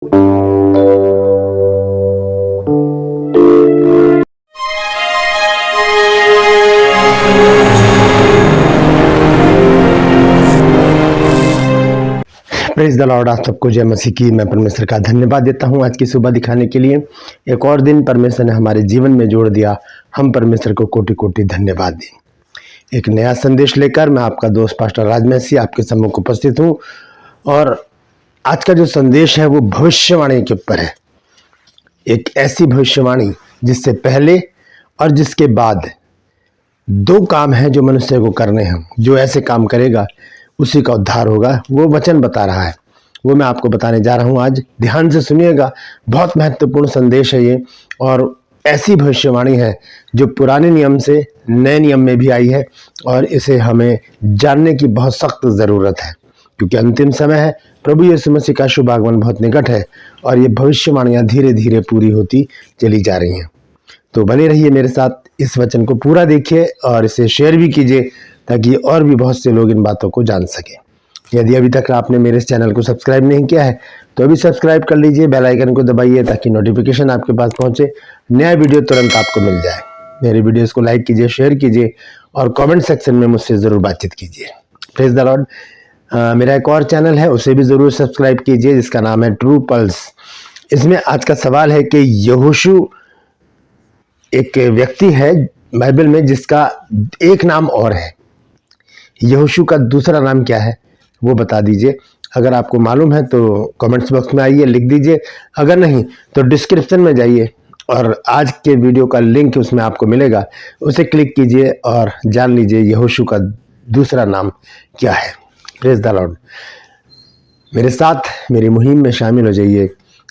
Praise the Lord. आप सबको जय मसीह की। मैं परमेश्वर का धन्यवाद देता हूं आज की सुबह दिखाने के लिए। एक और दिन परमेश्वर ने हमारे जीवन में जोड़ दिया। हम परमेश्वर को कोटि कोटि धन्यवाद दें। एक नया संदेश लेकर मैं आपका दोस्त पास्टर राजमसी आपके सम्मुख उपस्थित हूं। और आज का जो संदेश है वो भविष्यवाणी के ऊपर है। एक ऐसी भविष्यवाणी जिससे पहले और जिसके बाद दो काम हैं जो मनुष्य को करने हैं। जो ऐसे काम करेगा उसी का उद्धार होगा। वो वचन बता रहा है, वो मैं आपको बताने जा रहा हूं। आज ध्यान से सुनिएगा, बहुत महत्वपूर्ण संदेश है ये। और ऐसी भविष्यवाणी है जो पुराने नियम से नए नियम में भी आई है, और इसे हमें जानने की बहुत सख्त ज़रूरत है, क्योंकि अंतिम समय है। प्रभु यीशु मसीह का शुभ आगमन बहुत निकट है, और ये भविष्यवाणियां धीरे धीरे पूरी होती चली जा रही हैं। तो बने रहिए मेरे साथ, इस वचन को पूरा देखिए और इसे शेयर भी कीजिए, ताकि और भी बहुत से लोग इन बातों को जान सकें। यदि अभी तक आपने मेरे इस चैनल को सब्सक्राइब नहीं किया है तो अभी सब्सक्राइब कर लीजिए, बेल आइकन को दबाइए ताकि नोटिफिकेशन आपके पास पहुंचे, नया वीडियो तुरंत आपको मिल जाए। मेरे वीडियोस को लाइक कीजिए, शेयर कीजिए और कमेंट सेक्शन में मुझसे ज़रूर बातचीत कीजिए। Praise the Lord. मेरा एक और चैनल है, उसे भी ज़रूर सब्सक्राइब कीजिए, जिसका नाम है ट्रू पल्स। इसमें आज का सवाल है कि यहोशू एक व्यक्ति है बाइबल में जिसका एक नाम और है। यहोशू का दूसरा नाम क्या है वो बता दीजिए। अगर आपको मालूम है तो कमेंट्स बॉक्स में आइए, लिख दीजिए। अगर नहीं तो डिस्क्रिप्शन में जाइए और आज के वीडियो का लिंक उसमें आपको मिलेगा, उसे क्लिक कीजिए और जान लीजिए यहोशू का दूसरा नाम क्या है। Praise the Lord. मेरे साथ मेरी मुहिम में शामिल हो जाइए।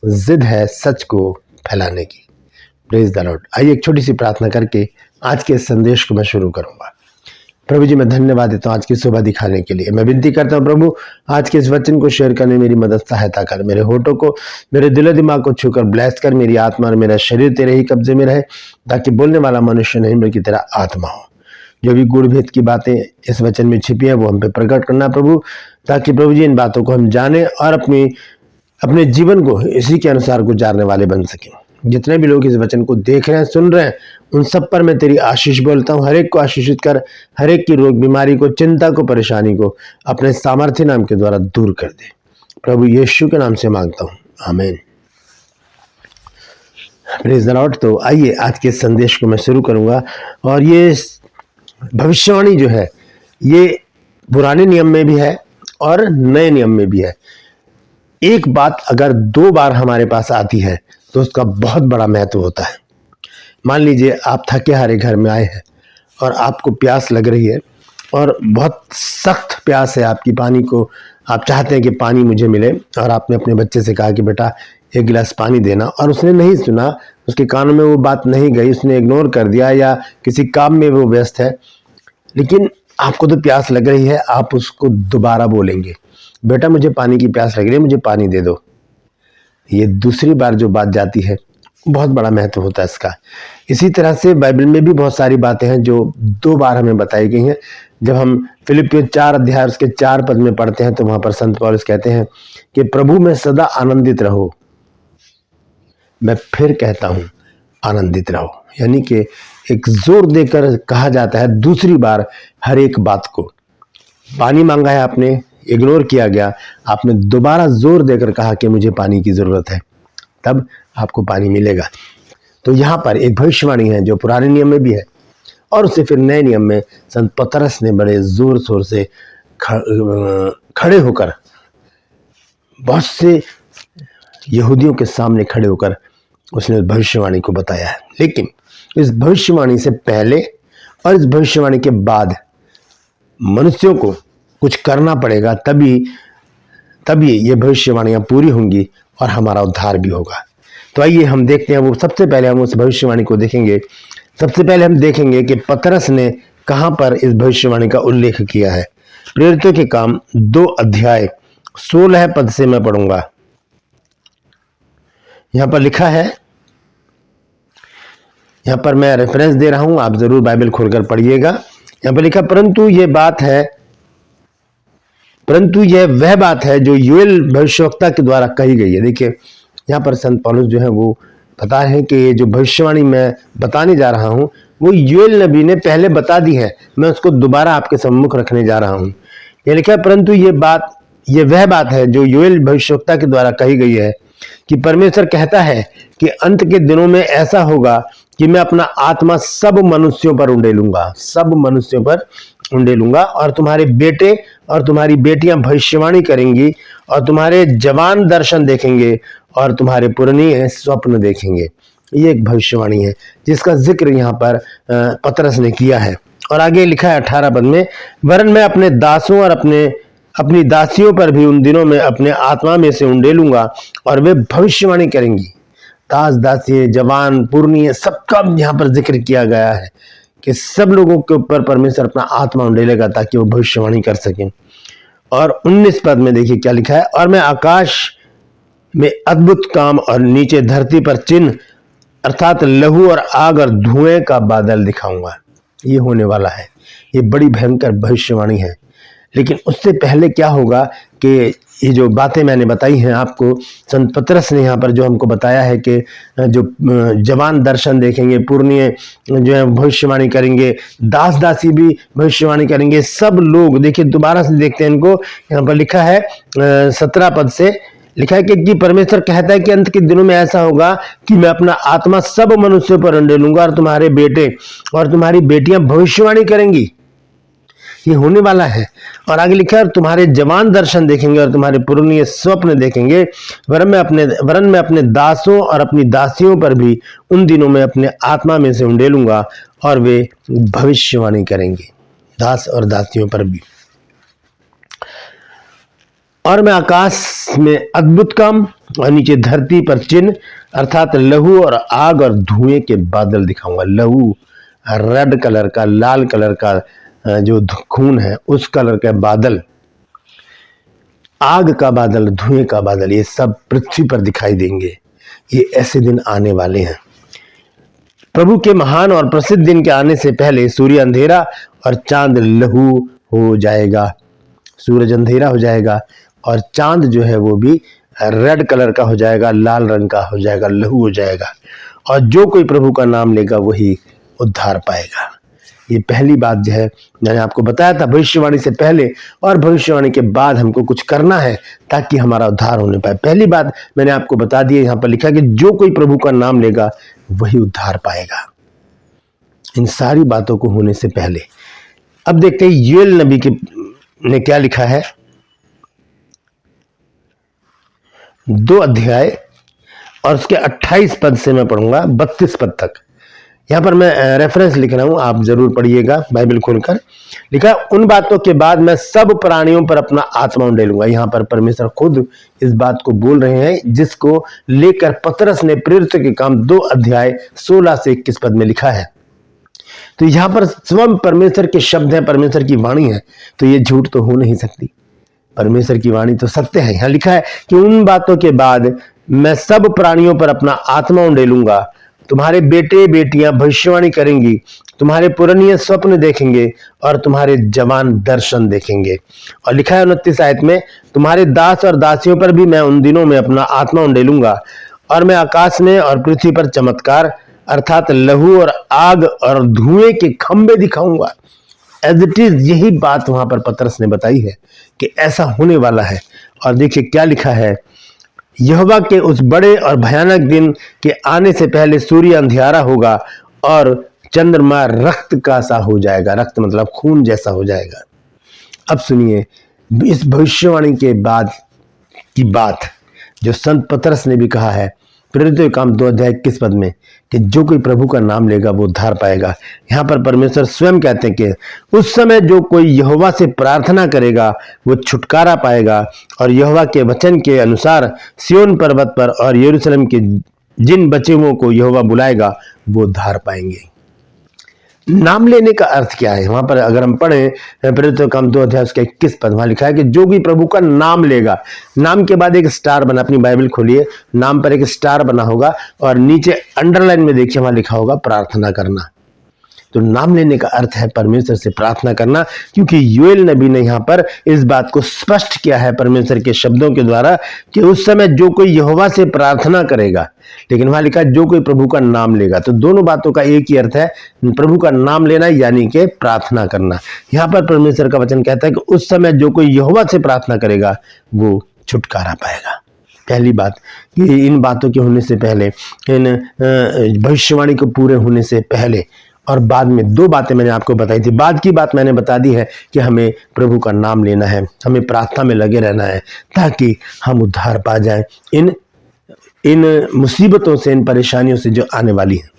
जिद है सच को फैलाने की। Praise the Lord. आइए एक छोटी सी प्रार्थना करके आज के संदेश को मैं शुरू करूंगा। प्रभु जी, मैं धन्यवाद देता हूँ आज की सुबह दिखाने के लिए। मैं विनती करता हूँ प्रभु, आज के इस वचन को शेयर करने मेरी मदद सहायता कर। मेरे होठों को, मेरे दिलो दिमाग को छूकर ब्लेस कर। मेरी आत्मा और मेरा शरीर तेरे ही कब्जे में रहे, ताकि बोलने वाला मनुष्य नहीं बल्कि तेरा आत्मा हो। जो भी गुड़ भेद की बातें इस वचन में छिपी हैं वो हम पे प्रकट करना प्रभु, ताकि प्रभु जी इन बातों को हम जाने और अपने जीवन को इसी के अनुसार गुजारने वाले बन सकें। जितने भी लोग इस वचन को देख रहे हैं, सुन रहे हैं, उन सब पर मैं तेरी आशीष बोलता हूँ। हर एक को आशीषित कर, हर एक की रोग बीमारी को, चिंता को, परेशानी को अपने सामर्थ्य नाम के द्वारा दूर कर दे। प्रभु यीशु के नाम से मांगता हूँ, आमीन। Praise the Lord. तो आइए आज के संदेश को मैं शुरू करूंगा। और ये भविष्यवाणी जो है ये पुराने नियम में भी है और नए नियम में भी है। एक बात अगर दो बार हमारे पास आती है तो उसका बहुत बड़ा महत्व होता है। मान लीजिए आप थके हारे घर में आए हैं और आपको प्यास लग रही है, और बहुत सख्त प्यास है आपकी, पानी को आप चाहते हैं कि पानी मुझे मिले, और आपने अपने बच्चे से कहा कि बेटा एक गिलास पानी देना, और उसने नहीं सुना, उसके कानों में वो बात नहीं गई, उसने इग्नोर कर दिया या किसी काम में वो व्यस्त है। लेकिन आपको तो प्यास लग रही है, आप उसको दोबारा बोलेंगे, बेटा मुझे पानी की प्यास लग रही है, मुझे पानी दे दो। ये दूसरी बार जो बात जाती है बहुत बड़ा महत्व होता है इसका। इसी तरह से बाइबल में भी बहुत सारी बातें हैं जो दो बार हमें बताई गई हैं। जब हम फिलिपियों 4 अध्याय उसके 4 पद में पढ़ते हैं तो वहां पर संत पौलुस कहते हैं कि प्रभु में सदा आनंदित रहो। मैं फिर कहता हूं आनंदित रहो, यानी कि एक जोर देकर कहा जाता है दूसरी बार हर एक बात को। पानी मांगा है आपने, इग्नोर किया गया, आपने दोबारा जोर देकर कहा कि मुझे पानी की जरूरत है, तब आपको पानी मिलेगा। तो यहाँ पर एक भविष्यवाणी है जो पुराने नियम में भी है, और उसे फिर नए नियम में संत पतरस ने बड़े जोर शोर से खड़े होकर, बहुत से यहूदियों के सामने खड़े होकर उसने भविष्यवाणी को बताया है। लेकिन इस भविष्यवाणी से पहले और इस भविष्यवाणी के बाद मनुष्यों को कुछ करना पड़ेगा, तभी ये भविष्यवाणियां पूरी होंगी और हमारा उद्धार भी होगा। तो आइए हम देखते हैं। वो सबसे पहले हम उस भविष्यवाणी को देखेंगे। सबसे पहले हम देखेंगे कि पतरस ने कहां पर इस भविष्यवाणी का उल्लेख किया है। प्रेरितों के काम 2 अध्याय 16 पद से मैं पढ़ूंगा। यहां पर लिखा है, यहां पर मैं रेफरेंस दे रहा हूं, आप जरूर बाइबल खोलकर पढ़िएगा। यहां पर लिखा, परंतु ये बात है परंतु यह वह बात है जो योएल भविष्यवक्ता के द्वारा कही गई है। देखिए यहाँ पर संत पौलुस जो है वो बता रहे हैं कि ये जो भविष्यवाणी मैं बताने जा रहा हूँ वो योएल नबी ने पहले बता दी है, मैं उसको दोबारा आपके सम्मुख रखने जा रहा हूँ। ये लिखा है, परंतु ये वह बात है जो योएल भविष्यवक्ता के द्वारा कही गई है कि परमेश्वर कहता है कि अंत के दिनों में ऐसा होगा कि मैं अपना आत्मा सब मनुष्यों पर उंडेलूंगा, सब मनुष्यों पर उंडेलूंगा, और तुम्हारे बेटे और तुम्हारी बेटियां भविष्यवाणी करेंगी, और तुम्हारे जवान दर्शन देखेंगे, और तुम्हारे पुरनिये स्वप्न देखेंगे। ये एक भविष्यवाणी है जिसका जिक्र यहाँ पर पतरस ने किया है। और आगे लिखा है 18 पद में, वरन मैं अपने दासों और अपनी दासियों पर भी उन दिनों में अपने आत्मा में से उंडेलूंगा और वे भविष्यवाणी करेंगी। दास दासी जवान पुरनिये सबका यहाँ पर जिक्र किया गया है कि सब लोगों के ऊपर परमेश्वर अपना आत्मा उंडेलेगा ताकि वो भविष्यवाणी कर सकें। और 19 पद में देखिए क्या लिखा है, और मैं आकाश में अद्भुत काम और नीचे धरती पर चिन्ह अर्थात लहू और आग और धुएं का बादल दिखाऊंगा। ये होने वाला है, ये बड़ी भयंकर भविष्यवाणी है। लेकिन उससे पहले क्या होगा कि ये जो बातें मैंने बताई हैं आपको, संत पतरस ने यहाँ पर जो हमको बताया है कि जो जवान दर्शन देखेंगे, पुरनिये जो है भविष्यवाणी करेंगे, दास दासी भी भविष्यवाणी करेंगे, सब लोग। देखिए दोबारा से देखते हैं इनको, यहाँ पर लिखा है 17 पद से लिखा है कि परमेश्वर कहता है कि अंत के दिनों में ऐसा होगा कि मैं अपना आत्मा सब मनुष्यों पर उंडेलूंगा और तुम्हारे बेटे और तुम्हारी बेटियां भविष्यवाणी करेंगी। ये होने वाला है। और आगे लिखा है, और तुम्हारे जवान दर्शन देखेंगे और तुम्हारे पुरनिये स्वप्न देखेंगे, वरन मैं अपने दासों और अपनी दासियों पर भी उन दिनों में अपने आत्मा में से उंडेलूंगा और वे भविष्यवाणी करेंगे, दास और दासियों पर भी। और मैं आकाश में अद्भुत काम और नीचे धरती पर चिन्ह अर्थात लहू और आग और धुएं के बादल दिखाऊंगा। लहू रेड कलर का, लाल कलर का जो खून है उस कलर के बादल, आग का बादल, धुएं का बादल, ये सब पृथ्वी पर दिखाई देंगे। ये ऐसे दिन आने वाले हैं। प्रभु के महान और प्रसिद्ध दिन के आने से पहले सूर्य अंधेरा और चांद लहू हो जाएगा। सूरज अंधेरा हो जाएगा और चांद जो है वो भी रेड कलर का हो जाएगा, लाल रंग का हो जाएगा, लहू हो जाएगा। और जो कोई प्रभु का नाम लेगा वही उद्धार पाएगा। ये पहली बात जो है मैंने आपको बताया था, भविष्यवाणी से पहले और भविष्यवाणी के बाद हमको कुछ करना है ताकि हमारा उद्धार होने पाए। पहली बात मैंने आपको बता दी है, यहाँ पर लिखा कि जो कोई प्रभु का नाम लेगा वही उद्धार पाएगा। इन सारी बातों को होने से पहले अब देखते हैं योएल नबी ने क्या लिखा है। 2 अध्याय और उसके 28 पद से मैं पढ़ूंगा 32 पद तक। यहां पर मैं रेफरेंस लिख रहा हूं, आप जरूर पढ़िएगा बाइबल खोलकर। लिखा, उन बातों के बाद मैं सब प्राणियों पर अपना आत्मा उंडेलूंगा। यहां पर परमेश्वर खुद इस बात को बोल रहे हैं जिसको लेकर पतरस ने प्रेरित के काम 2 अध्याय 16 से 21 पद में लिखा है। तो यहां पर स्वयं परमेश्वर के शब्द हैं, परमेश्वर की वाणी है, तो ये झूठ तो हो नहीं सकती। परमेश्वर की वाणी तो सत्य है। यहां लिखा है कि उन बातों के बाद मैं सब प्राणियों पर अपना आत्मा उंडेलूंगा, तुम्हारे बेटे बेटियां भविष्यवाणी करेंगी, तुम्हारे पुरनिये स्वप्न देखेंगे और तुम्हारे जवान दर्शन देखेंगे। और लिखा है 29 आयत में, तुम्हारे दास और दासियों पर भी मैं उन दिनों में अपना आत्मा उंडेलूंगा और मैं आकाश में और पृथ्वी पर चमत्कार अर्थात लहू और आग और धुएं के खंबे दिखाऊंगा। एज इट इज यही बात वहां पर पतरस ने बताई है कि ऐसा होने वाला है। और देखिए क्या लिखा है, यहोवा के उस बड़े और भयानक दिन के आने से पहले सूर्य अंधियारा होगा और चंद्रमा रक्त का सा हो जाएगा। रक्त मतलब खून जैसा हो जाएगा। अब सुनिए इस भविष्यवाणी के बाद की बात जो संत पतरस ने भी कहा है प्रेरितों के काम 2 अध्याय 21 पद में कि जो कोई प्रभु का नाम लेगा वो उद्धार पाएगा। यहाँ पर परमेश्वर स्वयं कहते हैं कि उस समय जो कोई यहोवा से प्रार्थना करेगा वो छुटकारा पाएगा और यहोवा के वचन के अनुसार सिय्योन पर्वत पर और यरूशलेम के जिन बचे हुओं को यहोवा बुलाएगा वो उद्धार पाएंगे। नाम लेने का अर्थ क्या है? वहां पर अगर हम पढ़ें प्रेरितों का काम 2 अध्याय उसका 21 पद, वहां लिखा है कि जो भी प्रभु का नाम लेगा, नाम के बाद एक स्टार बना, अपनी बाइबल खोलिए, नाम पर एक स्टार बना होगा और नीचे अंडरलाइन में देखिए वहां लिखा होगा प्रार्थना करना। तो नाम लेने का अर्थ है परमेश्वर से प्रार्थना करना, क्योंकि योएल नबी ने यहाँ पर इस बात को स्पष्ट किया है परमेश्वर के शब्दों के द्वारा कि उस समय जो कोई यहोवा से प्रार्थना करेगा, लेकिन वहां लिखा है जो कोई प्रभु का नाम लेगा। तो दोनों बातों का एक ही अर्थ है, प्रभु का नाम लेना यानी कि प्रार्थना करना। यहाँ पर परमेश्वर का वचन कहता है कि उस समय जो कोई यहोवा से प्रार्थना करेगा वो छुटकारा पाएगा। पहली बात कि इन बातों के होने से पहले, इन भविष्यवाणी को पूरे होने से पहले और बाद में दो बातें मैंने आपको बताई थी। बाद की बात मैंने बता दी है कि हमें प्रभु का नाम लेना है, हमें प्रार्थना में लगे रहना है ताकि हम उद्धार पा जाएं इन मुसीबतों से, इन परेशानियों से जो आने वाली है।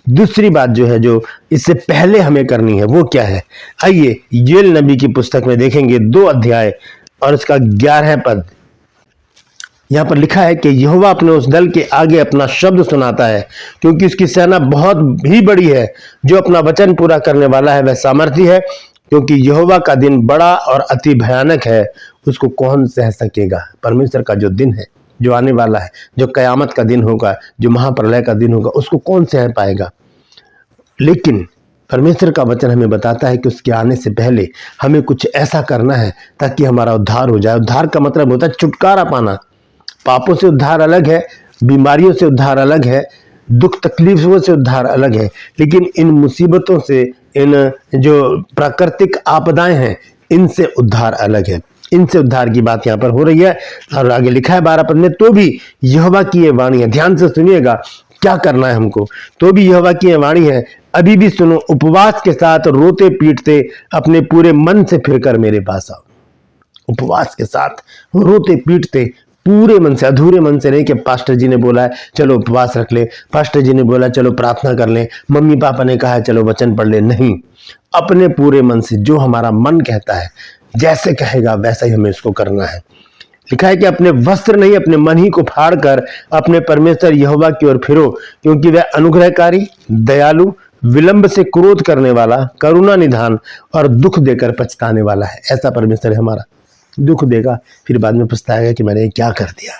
दूसरी बात जो है, जो इससे पहले हमें करनी है वो क्या है, आइए योएल नबी की पुस्तक में देखेंगे 2 अध्याय और उसका 11 पद। यहां पर लिखा है कि यहोवा अपने उस दल के आगे अपना शब्द सुनाता है, क्योंकि उसकी सेना बहुत ही बड़ी है। जो अपना वचन पूरा करने वाला है वह सामर्थी है, क्योंकि यहोवा का दिन बड़ा और अति भयानक है, उसको कौन सह सकेगा। परमेश्वर का जो दिन है, जो आने वाला है, जो कयामत का दिन होगा, जो महाप्रलय का दिन होगा, उसको कौन सह पाएगा। लेकिन परमेश्वर का वचन हमें बताता है कि उसके आने से पहले हमें कुछ ऐसा करना है ताकि हमारा उद्धार हो जाए। उद्धार का मतलब होता है छुटकारा पाना। पापों से उद्धार अलग है, बीमारियों से उद्धार अलग है, दुख तकलीफों से उद्धार अलग है, लेकिन इन मुसीबतों से, इन जो प्राकृतिक आपदाएं हैं, इनसे उद्धार अलग है। इनसे उद्धार की बात यहाँ पर हो रही है। और आगे लिखा है 12 पद में, तो भी यहोवा की ये वाणी है। ध्यान से सुनिएगा क्या करना है हमको। तो भी यहोवा की ये वाणी है, अभी भी सुनो, उपवास के साथ रोते पीटते अपने पूरे मन से फिरकर मेरे पास आओ। उपवास के साथ रोते पीटते पूरे मन से, अधूरे मन से नहीं कि पास्टर जी ने बोला है चलो उपवास रख ले, पास्टर जी ने बोला चलो प्रार्थना कर ले, मम्मी पापा ने कहा है चलो वचन पढ़ ले। नहीं, अपने पूरे मन से, जो हमारा मन कहता है, जैसे कहेगा वैसा ही हमें उसको करना है। लिखा है कि अपने वस्त्र नहीं, अपने मन ही को फाड़ कर अपने परमेश्वर यहोवा की ओर फिरो, क्योंकि वह अनुग्रहकारी, दयालु, विलंब से क्रोध करने वाला, करुणा निधान और दुख देकर पछताने वाला है। ऐसा परमेश्वर है हमारा। दुख देगा, फिर बाद में पछताएगा कि मैंने क्या कर दिया।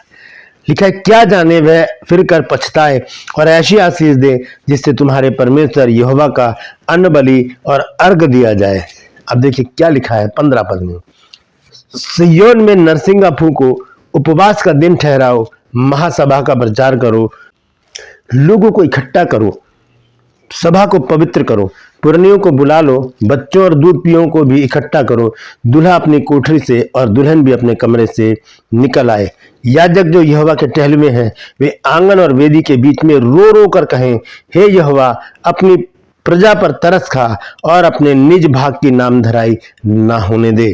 लिखा है क्या जाने वह फिर कर पछताए और ऐसी आशीष दे जिससे तुम्हारे परमेश्वर यहोवा का अन्न बलि और अर्घ दिया जाए। अब देखिए क्या लिखा है 15 पद में, सिय्योन में नरसिंगा फूंको, उपवास का दिन ठहराओ, महासभा का प्रचार करो, लोगों को इकट्ठा करो, सभा को पवित्र करो, पुरनियों को बुला लो, बच्चों और दूध पियों को भी इकट्ठा करो, दूल्हा अपनी कोठरी से और दुल्हन भी अपने कमरे से निकल आए। याजक जो यहोवा के टहलुए हैं वे आंगन और वेदी के बीच में रो रो कर कहें, हे यहोवा अपनी प्रजा पर तरस खा और अपने निज भाग की नामधराई ना होने दे।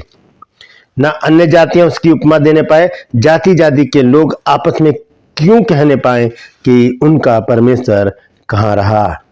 ना अन्य जातियां उसकी उपमा देने पाए, जाति जाति के लोग आपस में क्यों कहने पाए कि उनका परमेश्वर कहाँ रहा।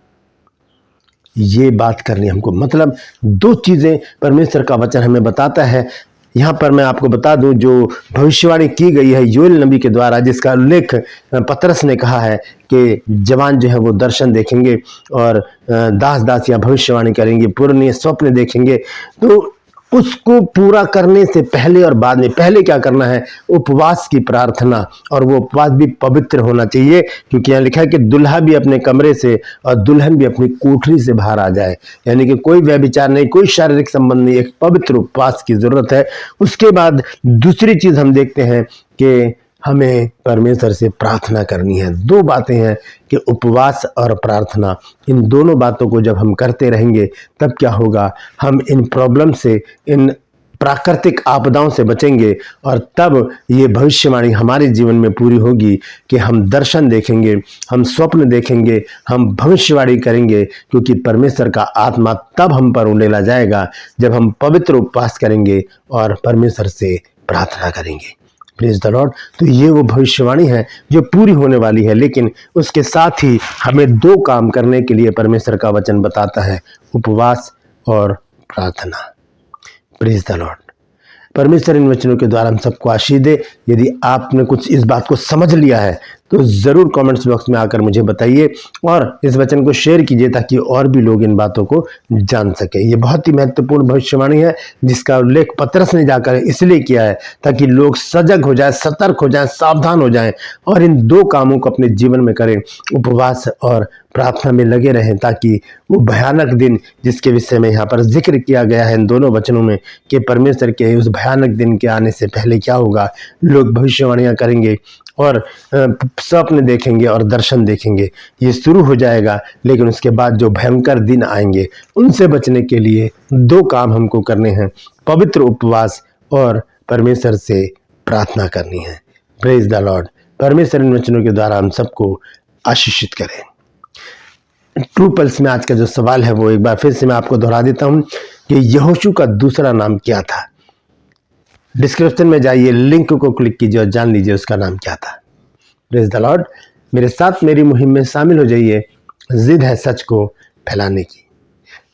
ये बात करनी हमको, मतलब 2 चीजें परमेश्वर का वचन हमें बताता है। यहाँ पर मैं आपको बता दूं, जो भविष्यवाणी की गई है योएल नबी के द्वारा, जिसका उल्लेख पतरस ने कहा है कि जवान जो है वो दर्शन देखेंगे और दास दासियां भविष्यवाणी करेंगे, पूर्णीय स्वप्न देखेंगे। तो उसको पूरा करने से पहले और बाद में, पहले क्या करना है, उपवास की प्रार्थना, और वो उपवास भी पवित्र होना चाहिए, क्योंकि यहाँ लिखा है कि दूल्हा भी अपने कमरे से और दुल्हन भी अपनी कोठरी से बाहर आ जाए। यानी कि कोई व्यभिचार नहीं, कोई शारीरिक संबंध नहीं, एक पवित्र उपवास की जरूरत है। उसके बाद दूसरी चीज हम देखते हैं कि हमें परमेश्वर से प्रार्थना करनी है। 2 बातें हैं कि उपवास और प्रार्थना, इन दोनों बातों को जब हम करते रहेंगे तब क्या होगा, हम इन प्रॉब्लम से, इन प्राकृतिक आपदाओं से बचेंगे और तब ये भविष्यवाणी हमारे जीवन में पूरी होगी कि हम दर्शन देखेंगे, हम स्वप्न देखेंगे, हम भविष्यवाणी करेंगे, क्योंकि परमेश्वर का आत्मा तब हम पर उंडेला जाएगा जब हम पवित्र उपवास करेंगे और परमेश्वर से प्रार्थना करेंगे। Praise the Lord. तो ये वो भविष्यवाणी है जो पूरी होने वाली है, लेकिन उसके साथ ही हमें 2 काम करने के लिए परमेश्वर का वचन बताता है, उपवास और प्रार्थना। Praise the Lord. परमेश्वर इन वचनों के द्वारा हम सबको आशीष दे। यदि आपने कुछ इस बात को समझ लिया है तो ज़रूर कमेंट्स बॉक्स में आकर मुझे बताइए और इस वचन को शेयर कीजिए ताकि और भी लोग इन बातों को जान सके। ये बहुत ही महत्वपूर्ण भविष्यवाणी है जिसका उल्लेख पतरस ने जाकर इसलिए किया है ताकि लोग सजग हो जाए, सतर्क हो जाए, सावधान हो जाएं और इन दो कामों को अपने जीवन में करें, उपवास और प्रार्थना में लगे रहें, ताकि वो भयानक दिन जिसके विषय में यहाँ पर जिक्र किया गया है इन दोनों वचनों में कि परमेश्वर के उस भयानक दिन के आने से पहले क्या होगा, लोग भविष्यवाणियां करेंगे और स्वप्न देखेंगे और दर्शन देखेंगे। ये शुरू हो जाएगा, लेकिन उसके बाद जो भयंकर दिन आएंगे उनसे बचने के लिए दो काम हमको करने हैं, पवित्र उपवास और परमेश्वर से प्रार्थना करनी है। Praise the Lord. परमेश्वर इन वचनों के द्वारा हम सबको आशीषित करें। ट्रू पल्स में आज का जो सवाल है वो एक बार फिर से मैं आपको दोहरा देता हूं कि यहोशू का दूसरा नाम क्या था। डिस्क्रिप्शन में जाइए, लिंक को क्लिक कीजिए और जान लीजिए उसका नाम क्या था। Praise the Lord. मेरे साथ मेरी मुहिम में शामिल हो जाइए, जिद है सच को फैलाने की।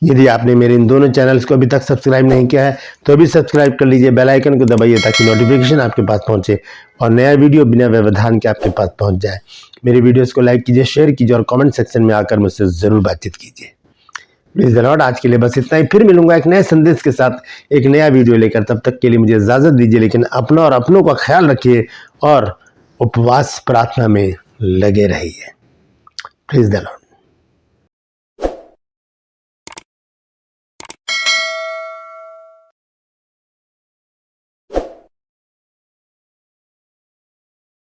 यदि आपने मेरे इन दोनों चैनल्स को अभी तक सब्सक्राइब नहीं किया है तो अभी सब्सक्राइब कर लीजिए, बेल आइकन को दबाइए ताकि नोटिफिकेशन आपके पास पहुंचे और नया वीडियो बिना व्यवधान के आपके पास पहुंच जाए। मेरे वीडियोस को लाइक कीजिए, शेयर कीजिए और कमेंट सेक्शन में आकर मुझसे जरूर बातचीत कीजिए। Please the Lord. आज के लिए बस इतना ही, फिर मिलूंगा एक नए संदेश के साथ, एक नया वीडियो लेकर। तब तक के लिए मुझे इजाजत दीजिए, लेकिन अपना और अपनों का ख्याल रखिए और उपवास प्रार्थना में लगे रहिए। Please the Lord.